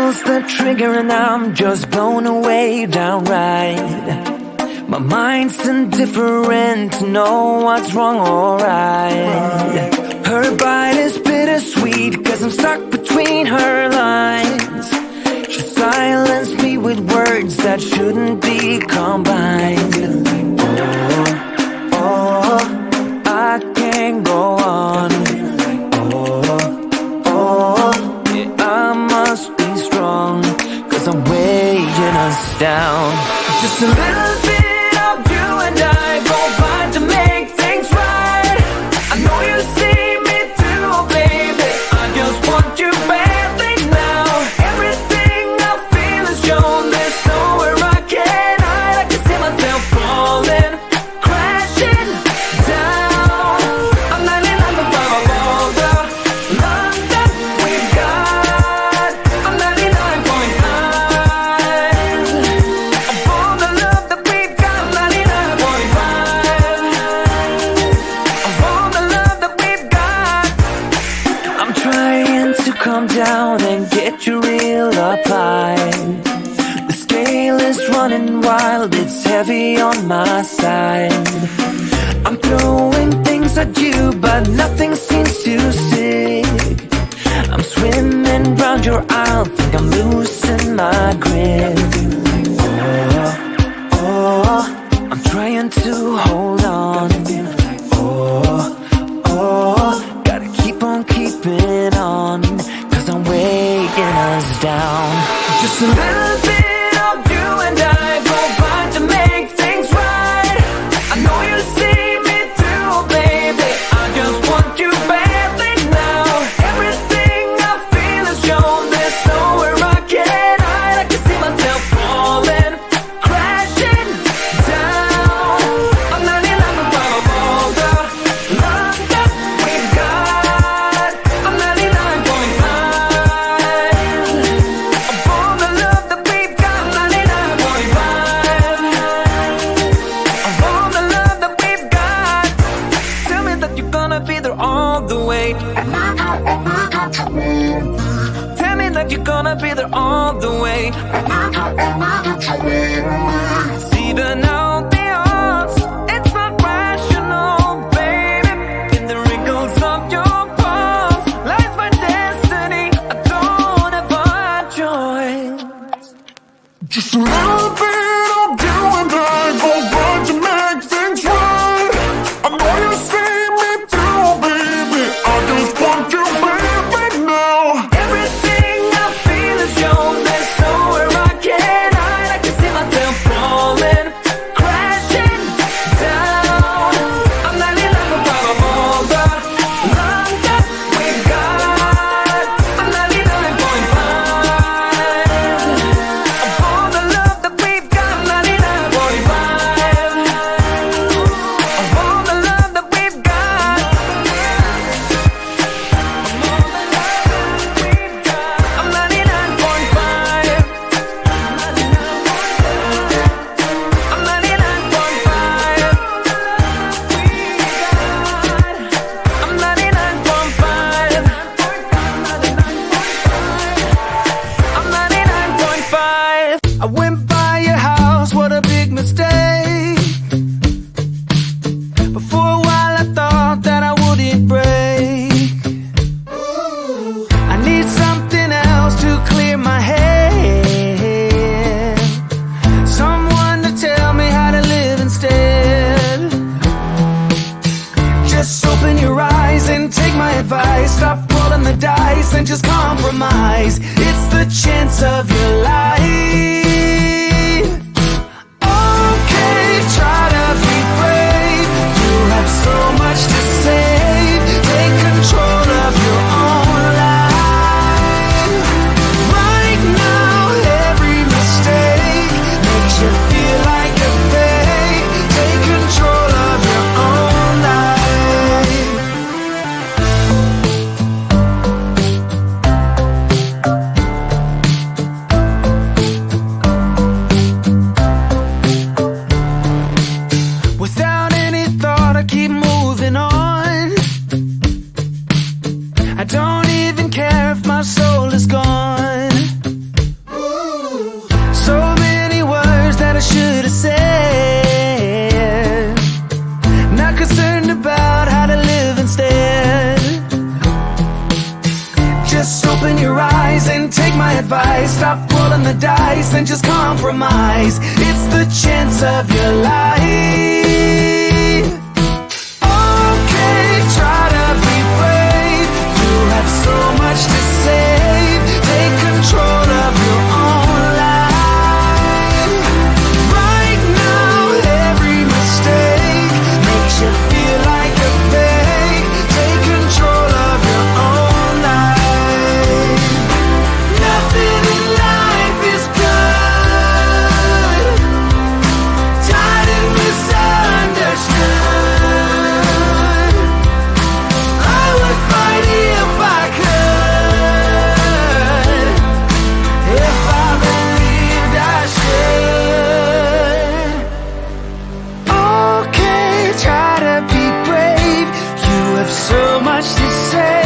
pulls the trigger and I'm just blown away downright. My mind's indifferent to know what's wrong or right. Her bite is bittersweet, cause I'm stuck between her lines. She silenced me with words that shouldn't be combined. Oh, I can't go on. Yeah, I must be strong, cause I'm weighing us down. Just a little bit of you and I combine to make things right. I know you see me too, baby. I just want you badly now. Everything I feel is shown. There's nowhere I can hide. I can see myself falling, crashing down. I'm 99.5 of all the love that we've got. I'm 99.5 of all the love that we've got. I'm 99.5 of all the love that we've got. I'm trying to calm down and get you real applied. The scale is running wild, it's heavy on my side. I'm throwing things at you, but nothing seems to stick. I'm swimming round your aisle, think I'm losing my grip. Oh, I'm trying to hold on. Oh, gotta keep on keeping on, cause I'm weighing us down. Just a little bit of you and I combine to make things right. I know you see me too, baby. I just want you badly now. Everything I feel is shown. There's nowhere I can hide. I can see myself falling, crashing down. I'm 99.5 of all the love that we've got. I'm 99.5 of all the love that we've got. I'm 99.5 of all the love that we've got. Tell me that you're gonna be there all the way. Tell me that you're gonna be there all the way. Even out the odds, it's not rational, baby. In the wrinkles of your palms lies my destiny. I don't have a choice. Just a little bit of you and I go right to make things right. I know you see me too, baby. I just want you baby now. Everything I feel is shown. There's nowhere I can hide. I can see myself falling, crashing down. I'm 99.5 of all the love that we've got. I'm 99.5 of all the love that we've got. I'm 99.5 of all the love that we've got. I'm 99.5. I'm 99.5. I'm 99.5. I'm 99.5. I went by your house, what a big mistake. But for a while I thought that I wouldn't break. I need something else to clear my head. Someone to tell me how to live instead. Just open your eyes and take my advice. Stop rolling the dice and just compromise. It's the chance of your life. Okay, try to be brave. You have so much to save. Take control of your own life. Right now, every mistake makes you feel like a fake. Take control of your own life. in your eyes and take my advice. Stop rolling the dice and just compromise. It's the chance of your life. Okay, try to be brave. You have so much to save. Take control of your own life. Right now, every mistake makes you feel like a fake. Take control of your own life. Nothing in life is good. Tired and misunderstood. I would fight if I could. If I believed I should. Okay, try to be brave. You have so much to say.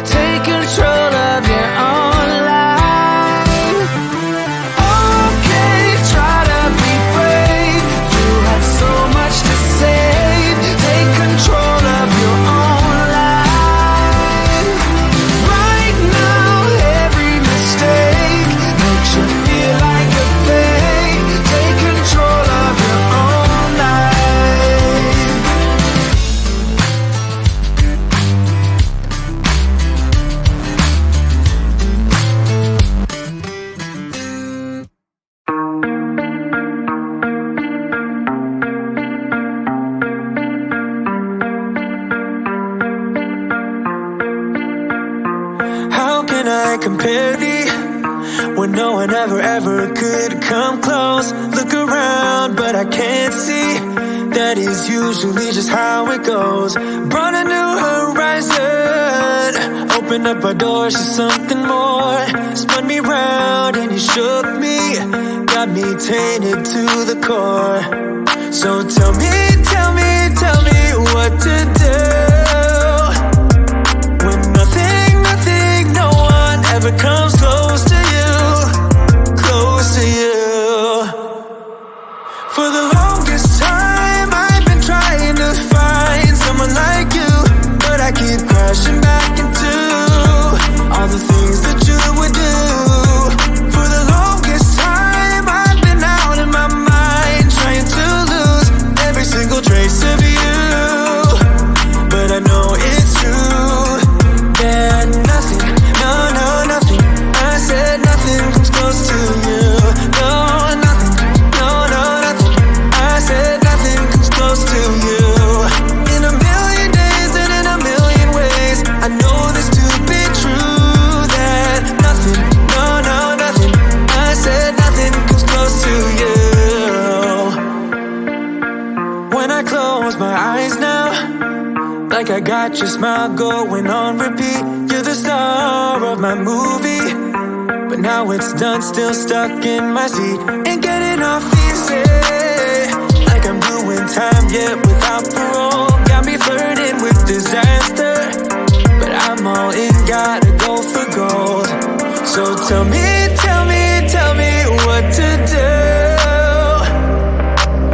Take control of your own life. Okay, try to be brave. You have so much to say. Take control of your own life. Right now, every mistake makes you feel like a fake. Take control of your own life. How can I compare thee when no one ever could come close? Look around, but I can't see. That is usually just how it goes. Brought a new horizon, opened up our doors to something more. Spun me round and you shook me, got me tainted to the core. So tell me what to do. When nothing, no one ever comes close to you, close to you. For the longest time, I've been trying to find someone like you, but I keep crashing back into all the things that you would do. For the longest time, I've been out of my mind, trying to lose every single trace of you. But I know it's true that nothing, nothing, I said nothing comes close to you. No, nothing, nothing, I said nothing comes close to you. In a million days and in a million ways, I know this to be true, that nothing, nothing, I said nothing comes close to you. When I close my eyes now, like I got your smile going on repeat. You're the star of my movie, but now it's done, still stuck in my seat. Ain't getting off easy, like I'm doing time yet without parole. Got me flirting with disaster, but I'm all in, gotta go for gold. So tell me what to do.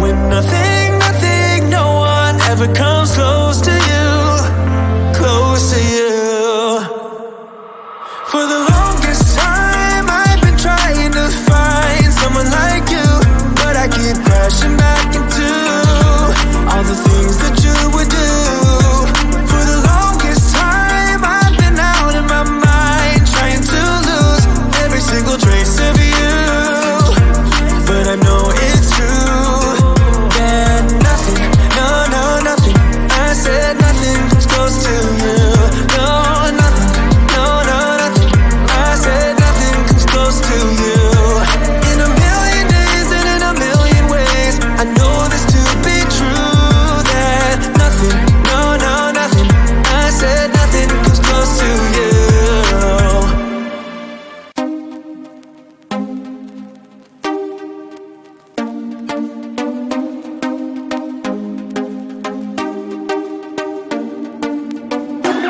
When nothing, no one ever comes close to you, close to you. For the longest time, I've been trying to find someone like you, but I keep crashing back into all the things that you would do. For the longest time, I've been out of my mind, trying to lose every single trace of you. But I know it's true that nothing, nothing, I said nothing comes close to you. No, nothing, nothing, I said nothing comes close to you. In a million days and in a million ways, I know this to be true, that nothing, nothing, I said nothing comes close to you.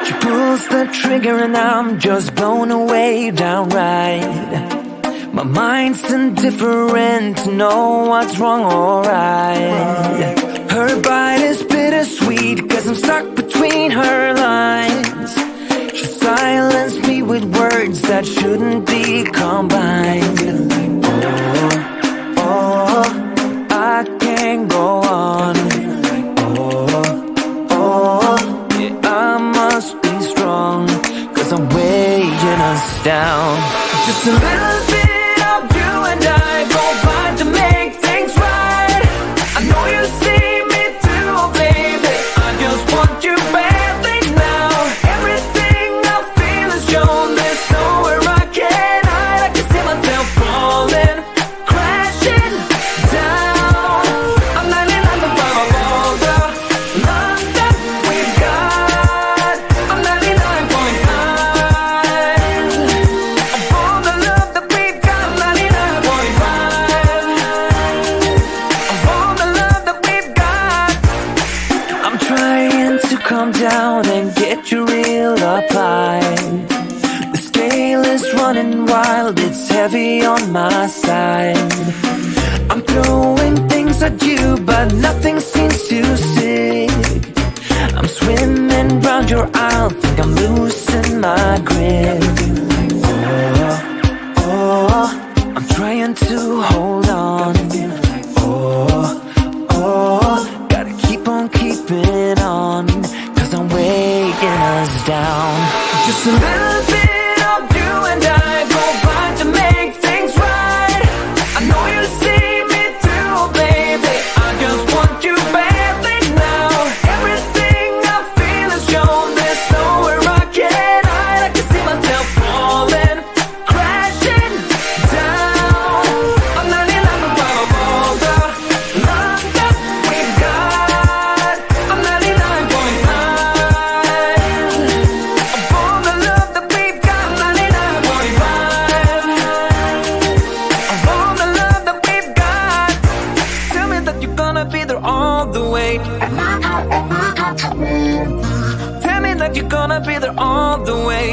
She pulls the trigger and I'm just blown away downright. My mind's indifferent to know what's wrong or right. Her bite is bittersweet, cause I'm stuck between her lines. She silenced me with words that shouldn't be combined. Oh, I can't go on. Yeah, I must be strong, 'cause I'm weighing us down. Just a little bit of you and I go by to make things right. I know you see me too, baby. I just want you badly now. Everything I feel is shown. There's nowhere I can hide. I can see myself falling, crashing down. I'm 99.5 of all the love that we've got. I'm 99.5 of all the love that we've got. I'm 99.5 of all the love that we've got. I'm trying to calm down and get you real applied. The scale is running wild, it's heavy on my side. I'm throwing things at you, but nothing seems to stick. I'm swimming round your aisle, think I'm losing my grip. Oh, I'm trying to hold on. Oh, gotta keep on keeping on, 'cause I'm weighing us down. Just a little bit of you and I go by to make things right. I know you see me too, baby. I just want you badly now. Everything I feel is shown. There's nowhere I can hide. I can see myself falling, crashing down. I'm 99.5 of all the love that we've got. I'm 99.5 of all the love that we've got. I'm 99.5 of all the love that we've got. Tell me that you're gonna be there all the way. Tell me that you're gonna be there all the way.